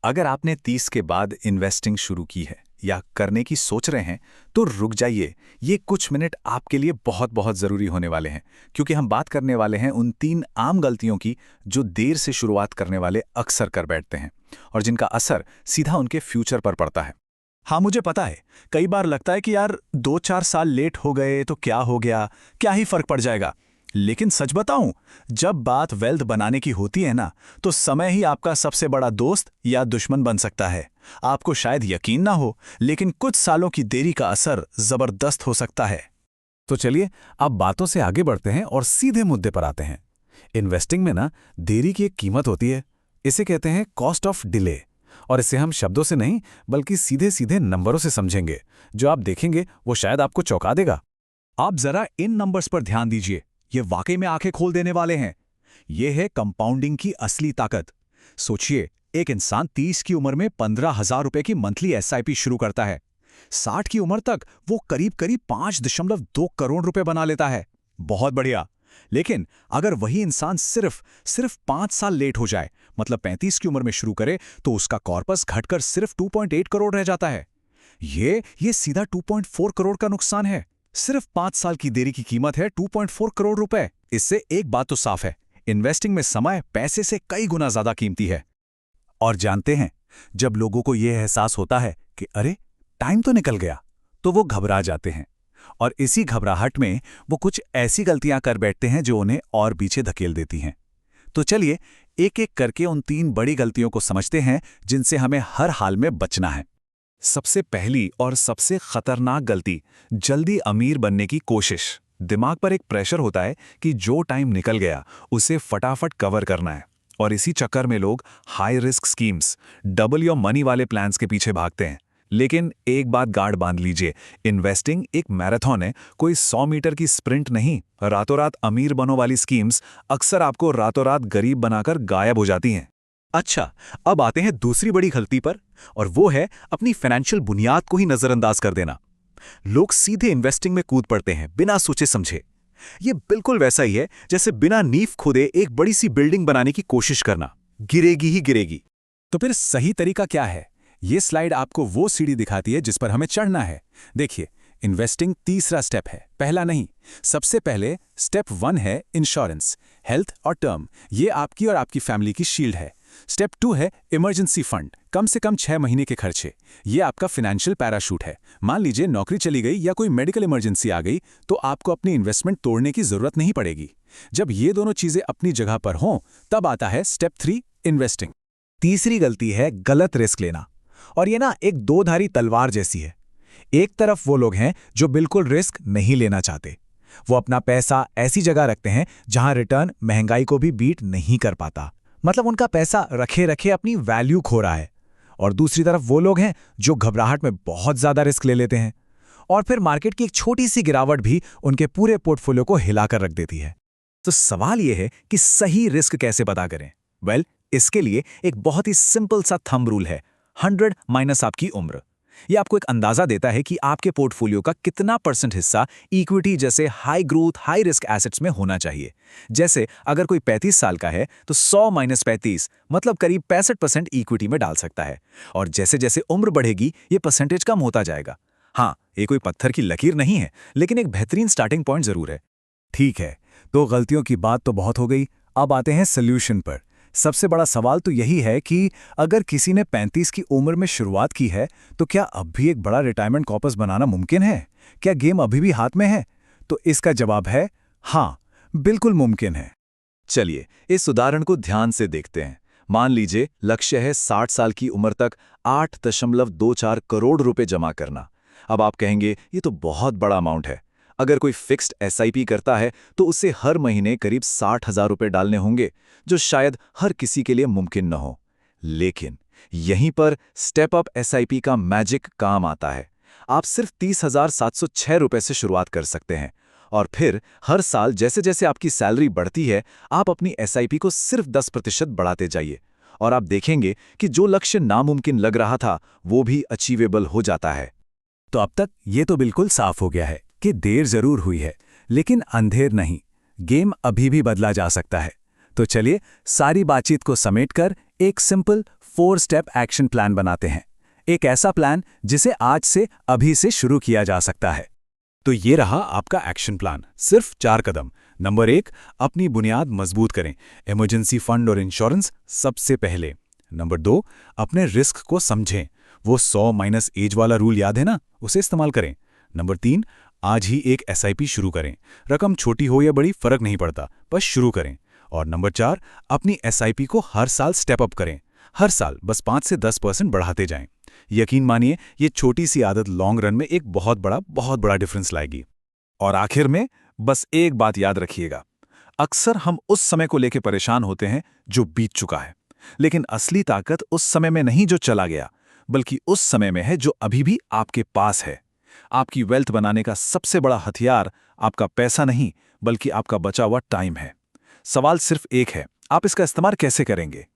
अगर आपने 30 के बाद इन्वेस्टिंग शुरू की है या करने की सोच रहे हैं तो रुक जाइए। ये कुछ मिनट आपके लिए बहुत बहुत ज़रूरी होने वाले हैं, क्योंकि हम बात करने वाले हैं उन 3 आम गलतियों की जो देर से शुरुआत करने वाले अक्सर कर बैठते हैं और जिनका असर सीधा उनके फ्यूचर पर पड़ता है। हाँ, मुझे पता है। कई बार लगता है कि यार 2-4 साल लेट हो गए तो क्या हो गया, क्या ही फर्क पड़ जाएगा। लेकिन सच बताऊं, जब बात वेल्थ बनाने की होती है ना, तो समय ही आपका सबसे बड़ा दोस्त या दुश्मन बन सकता है। आपको शायद यकीन ना हो, लेकिन कुछ सालों की देरी का असर जबरदस्त हो सकता है। तो चलिए अब बातों से आगे बढ़ते हैं और सीधे मुद्दे पर आते हैं। इन्वेस्टिंग में ना देरी की एक कीमत होती है। इसे कहते हैं कॉस्ट ऑफ डिले। और इसे हम शब्दों से नहीं बल्कि सीधे सीधे नंबरों से समझेंगे। जो आप देखेंगे वो शायद आपको चौंका देगा। आप जरा इन नंबर्स पर ध्यान दीजिए। ये वाकई में आंखें खोल देने वाले हैं। ये है कंपाउंडिंग की असली ताकत। सोचिए, एक इंसान 30 की उम्र में 15,000 रुपए की मंथली एसआईपी शुरू करता है। 60 की उम्र तक वो करीब करीब 5.2 करोड़ रुपए बना लेता है। बहुत बढ़िया। लेकिन अगर वही इंसान सिर्फ 5 साल लेट हो जाए, मतलब 35 की उम्र में शुरू करे, तो उसका कॉर्पस घटकर सिर्फ 2.8 करोड़ रह जाता है। ये सीधा 2.4 करोड़ का नुकसान है। सिर्फ 5 साल की देरी की कीमत है 2.4 करोड़ रुपए। इससे एक बात तो साफ है, इन्वेस्टिंग में समय पैसे से कई गुना ज्यादा कीमती है। और जानते हैं, जब लोगों को यह एहसास होता है कि अरे टाइम तो निकल गया, तो वो घबरा जाते हैं। और इसी घबराहट में वो कुछ ऐसी गलतियां कर बैठते हैं जो उन्हें और पीछे धकेल देती हैं। तो चलिए एक एक करके उन 3 बड़ी गलतियों को समझते हैं जिनसे हमें हर हाल में बचना है। सबसे पहली और सबसे खतरनाक गलती, जल्दी अमीर बनने की कोशिश। दिमाग पर एक प्रेशर होता है कि जो टाइम निकल गया उसे फटाफट कवर करना है, और इसी चक्कर में लोग high risk schemes, double your money वाले प्लान्स के पीछे भागते हैं। लेकिन एक बात गार्ड बांध लीजिए, इन्वेस्टिंग एक मैराथन है, कोई 100 मीटर की स्प्रिंट नहीं। रातों रात अमीर बनो वाली स्कीम्स अक्सर आपको रातों रात गरीब बनाकर गायब हो जाती हैं। अच्छा, अब आते हैं दूसरी बड़ी गलती पर, और वो है अपनी फाइनेंशियल बुनियाद को ही नजरअंदाज कर देना। लोग सीधे इन्वेस्टिंग में कूद पड़ते हैं बिना सोचे समझे। ये बिल्कुल वैसा ही है जैसे बिना नींव खोदे एक बड़ी सी बिल्डिंग बनाने की कोशिश करना। गिरेगी ही गिरेगी। तो फिर सही तरीका क्या है? ये स्लाइड आपको वो सीढ़ी दिखाती है जिस पर हमें चढ़ना है। देखिए, इन्वेस्टिंग तीसरा स्टेप है, पहला नहीं। सबसे पहले स्टेप 1 है इंश्योरेंस, हेल्थ और टर्म। ये आपकी और आपकी फैमिली की शील्ड है। स्टेप 2 है इमरजेंसी फंड, कम से कम 6 महीने के खर्चे। ये आपका फाइनेंशियल पैराशूट है। मान लीजिए नौकरी चली गई या कोई मेडिकल इमरजेंसी आ गई, तो आपको अपनी इन्वेस्टमेंट तोड़ने की जरूरत नहीं पड़ेगी। जब ये दोनों चीजें अपनी जगह पर हों, तब आता है स्टेप 3 इन्वेस्टिंग। तीसरी गलती है गलत रिस्क लेना। और ये ना एक दो-धारी तलवार जैसी है। एक तरफ वो लोग हैं जो बिल्कुल रिस्क नहीं लेना चाहते। वो अपना पैसा ऐसी जगह रखते हैं जहां रिटर्न महंगाई को भी बीट नहीं कर पाता। मतलब उनका पैसा रखे रखे अपनी वैल्यू खो रहा है। और दूसरी तरफ वो लोग हैं जो घबराहट में बहुत ज्यादा रिस्क ले लेते हैं, और फिर मार्केट की एक छोटी सी गिरावट भी उनके पूरे पोर्टफोलियो को हिलाकर रख देती है। तो सवाल यह है कि सही रिस्क कैसे पता करें? वेल, इसके लिए एक बहुत ही सिंपल सा थंब रूल है, 100 माइनस आपकी उम्र। यह आपको एक अंदाजा देता है कि आपके पोर्टफोलियो का कितना % हिस्सा इक्विटी जैसे high growth high risk assets में होना चाहिए। जैसे अगर कोई 35 साल का है तो 100 माइनस 35 मतलब करीब 65% इक्विटी में डाल सकता है। और जैसे जैसे उम्र बढ़ेगी ये परसेंटेज कम होता जाएगा। हाँ, ये कोई पत्थर की लकीर नहीं है, लेकिन एक बेहतरीन स्टार्टिंग पॉइंट जरूर है। ठीक है, तो गलतियों की बात तो बहुत हो गई। अब आते हैं सोल्यूशन पर। सबसे बड़ा सवाल तो यही है कि अगर किसी ने 35 की उम्र में शुरुआत की है, तो क्या अब भी एक बड़ा रिटायरमेंट कॉर्पस बनाना मुमकिन है? क्या गेम अभी भी हाथ में है? तो इसका जवाब है हाँ, बिल्कुल मुमकिन है। चलिए इस उदाहरण को ध्यान से देखते हैं। मान लीजिए लक्ष्य है 60 साल की उम्र तक 8.24 करोड़ रुपए जमा करना। अब आप कहेंगे ये तो बहुत बड़ा अमाउंट है। अगर कोई फिक्स्ड एसआईपी करता है तो उसे हर महीने करीब 60,000 रुपए डालने होंगे, जो शायद हर किसी के लिए मुमकिन न हो। लेकिन यहीं पर स्टेप अप एसआईपी का मैजिक काम आता है। आप सिर्फ 30,706 रुपए से शुरुआत कर सकते हैं, और फिर हर साल जैसे जैसे आपकी सैलरी बढ़ती है, आप अपनी एसआईपी को सिर्फ 10% बढ़ाते जाइए, और आप देखेंगे कि जो लक्ष्य नामुमकिन लग रहा था वो भी अचीवेबल हो जाता है। तो अब तक ये तो बिल्कुल साफ हो गया है कि देर जरूर हुई है, लेकिन अंधेर नहीं। गेम अभी भी बदला जा सकता है। तो चलिए सारी बातचीत को समेटकर एक सिंपल 4 स्टेप एक्शन प्लान बनाते हैं। एक ऐसा प्लान जिसे आज से अभी से शुरू किया जा सकता है। तो ये रहा आपका एक्शन प्लान, सिर्फ 4 कदम। नंबर 1, अपनी बुनियाद मजबूत करें। इमरजेंसी फंड और इंश्योरेंस सबसे पहले। नंबर 2, अपने रिस्क को समझें। वो 100 माइनस एज वाला रूल याद है ना, उसे इस्तेमाल करें। नंबर 3, आज ही एक SIP शुरू करें। रकम छोटी हो या बड़ी फर्क नहीं पड़ता, बस शुरू करें। और नंबर 4, अपनी SIP को हर साल स्टेप अप करें। हर साल बस 5 से 10% बढ़ाते जाएं। यकीन मानिए, ये छोटी सी आदत लॉन्ग रन में एक बहुत बड़ा डिफरेंस लाएगी। और आखिर में बस एक बात याद रखिएगा, अक्सर हम उस समय को लेकर परेशान होते हैं जो बीत चुका है, लेकिन असली ताकत उस समय में नहीं जो चला गया, बल्कि उस समय में है जो अभी भी आपके पास है। आपकी वेल्थ बनाने का सबसे बड़ा हथियार आपका पैसा नहीं, बल्कि आपका बचा हुआ टाइम है। सवाल सिर्फ एक है, आप इसका इस्तेमाल कैसे करेंगे?